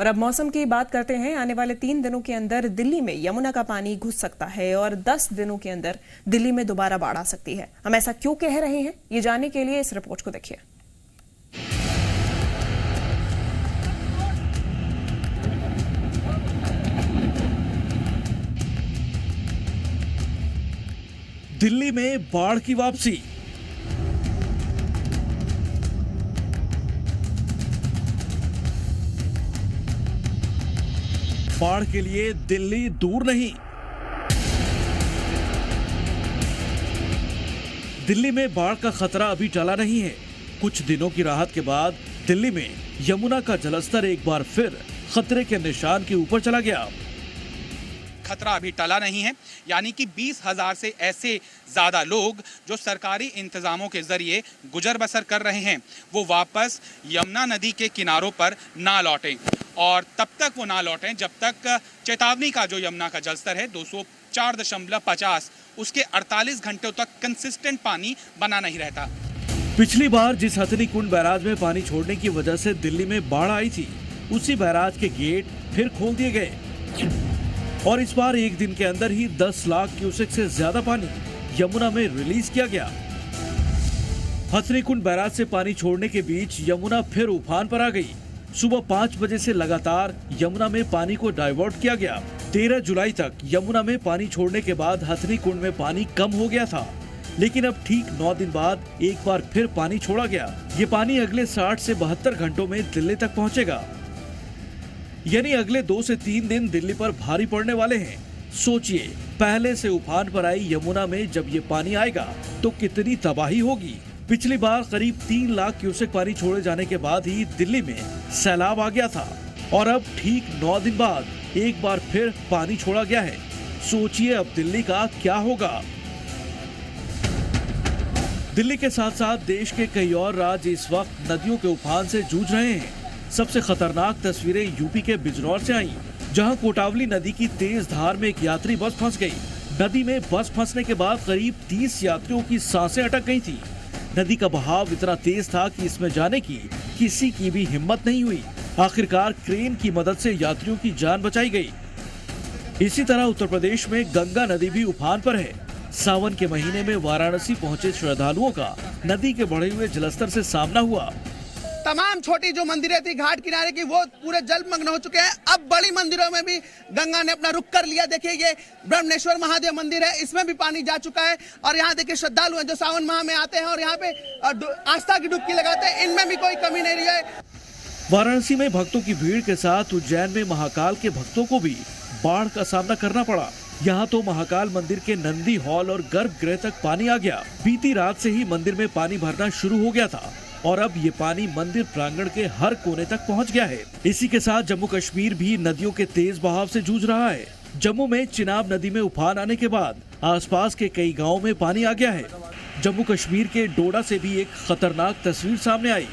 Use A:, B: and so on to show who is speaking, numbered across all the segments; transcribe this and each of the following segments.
A: और अब मौसम की बात करते हैं। आने वाले 3 दिनों के अंदर दिल्ली में यमुना का पानी घुस सकता है और 10 दिनों के अंदर दिल्ली में दोबारा बाढ़ आ सकती है। हम ऐसा क्यों कह रहे हैं, ये जानने के लिए इस रिपोर्ट को देखिए।
B: दिल्ली में बाढ़ की वापसी। बाढ़ के लिए दिल्ली दूर नहीं। दिल्ली में बाढ़ का खतरा अभी टला नहीं है। कुछ दिनों की राहत के बाद दिल्ली में यमुना का जलस्तर एक बार फिर खतरे के निशान के ऊपर चला गया।
C: खतरा अभी टला नहीं है, यानी कि 20,000 से ऐसे ज़्यादा लोग जो सरकारी इंतज़ामों के ज़रिए गुजर बसर कर रहे हैं वो वापस यमुना नदी के किनारों पर ना लौटें, और तब तक वो ना लौटें जब तक चेतावनी का जो यमुना का जलस्तर है 204.50 उसके 48 घंटों तक कंसिस्टेंट पानी बना नहीं रहता।
B: पिछली बार जिस हथनी कुंड बैराज में पानी छोड़ने की वजह से दिल्ली में बाढ़ आई थी, उसी बैराज के गेट फिर खोल दिए गए और इस बार एक दिन के अंदर ही 10 लाख क्यूसेक से ज्यादा पानी यमुना में रिलीज किया गया। हथनी कुंड बैराज से पानी छोड़ने के बीच यमुना फिर उफान पर आ गई। सुबह 5 बजे से लगातार यमुना में पानी को डाइवर्ट किया गया। 13 जुलाई तक यमुना में पानी छोड़ने के बाद हथनी कुंड में पानी कम हो गया था, लेकिन अब ठीक 9 दिन बाद एक बार फिर पानी छोड़ा गया। ये पानी अगले 60 से 72 घंटों में दिल्ली तक पहुंचेगा, यानी अगले 2 से 3 दिन दिल्ली पर भारी पड़ने वाले हैं। सोचिए, पहले से उफान पर आई यमुना में जब ये पानी आएगा तो कितनी तबाही होगी। पिछली बार करीब 3 लाख क्यूसेक पानी छोड़े जाने के बाद ही दिल्ली में सैलाब आ गया था और अब ठीक 9 दिन बाद एक बार फिर पानी छोड़ा गया है। सोचिए अब दिल्ली का क्या होगा। दिल्ली के साथ साथ देश के कई और राज्य इस वक्त नदियों के उफान से जूझ रहे हैं। सबसे खतरनाक तस्वीरें यूपी के बिजनौर से आईं, जहां कोटावली नदी की तेज धार में एक यात्री बस फंस गई। नदी में बस फंसने के बाद करीब 30 यात्रियों की सांसें अटक गई थी। नदी का बहाव इतना तेज था कि इसमें जाने की किसी की भी हिम्मत नहीं हुई। आखिरकार क्रेन की मदद से यात्रियों की जान बचाई गई। इसी तरह उत्तर प्रदेश में गंगा नदी भी उफान पर है। सावन के महीने में वाराणसी पहुंचे श्रद्धालुओं का नदी के बढ़े हुए जलस्तर से सामना हुआ।
D: तमाम छोटी जो मंदिरें थी घाट किनारे की वो पूरे जलमग्न हो चुके हैं। अब बड़ी मंदिरों में भी गंगा ने अपना रुख कर लिया। देखिए ये ब्रह्मनेश्वर महादेव मंदिर है, इसमें भी पानी जा चुका है और यहाँ देखिए श्रद्धालु हैं जो सावन माह में आते हैं और यहाँ पे आस्था की डुबकी लगाते हैं, इनमें भी कोई कमी नहीं रही है।
B: वाराणसी में भक्तों की भीड़ के साथ उज्जैन में महाकाल के भक्तों को भी बाढ़ का सामना करना पड़ा। यहाँ तो महाकाल मंदिर के नंदी हॉल और गर्भगृह तक पानी आ गया। बीती रात से ही मंदिर में पानी भरना शुरू हो गया था और अब ये पानी मंदिर प्रांगण के हर कोने तक पहुंच गया है। इसी के साथ जम्मू कश्मीर भी नदियों के तेज बहाव से जूझ रहा है। जम्मू में चिनाब नदी में उफान आने के बाद आसपास के कई गांवों में पानी आ गया है। जम्मू कश्मीर के डोडा से भी एक खतरनाक तस्वीर सामने आई।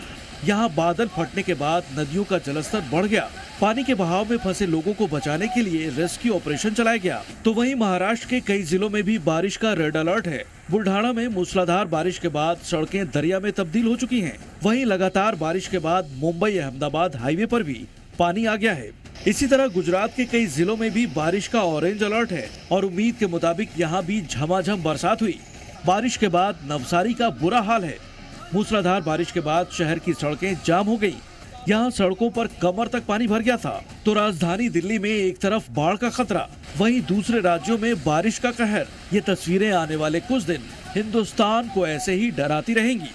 B: यहाँ बादल फटने के बाद नदियों का जलस्तर बढ़ गया। पानी के बहाव में फंसे लोगों को बचाने के लिए रेस्क्यू ऑपरेशन चलाया गया। तो वहीं महाराष्ट्र के कई जिलों में भी बारिश का रेड अलर्ट है। बुल्ढाना में मूसलाधार बारिश के बाद सड़कें दरिया में तब्दील हो चुकी हैं। वहीं लगातार बारिश के बाद मुंबई अहमदाबाद हाईवे पर भी पानी आ गया है। इसी तरह गुजरात के कई जिलों में भी बारिश का ऑरेंज अलर्ट है और उम्मीद के मुताबिक यहाँ भी झमाझम बरसात हुई। बारिश के बाद नवसारी का बुरा हाल है। मूसलाधार बारिश के बाद शहर की सड़कें जाम हो गई। यहाँ सड़कों पर कमर तक पानी भर गया था। तो राजधानी दिल्ली में एक तरफ बाढ़ का खतरा, वहीं दूसरे राज्यों में बारिश का कहर। ये तस्वीरें आने वाले कुछ दिन हिंदुस्तान को ऐसे ही डराती रहेंगी।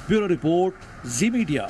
B: ब्यूरो रिपोर्ट, जी मीडिया।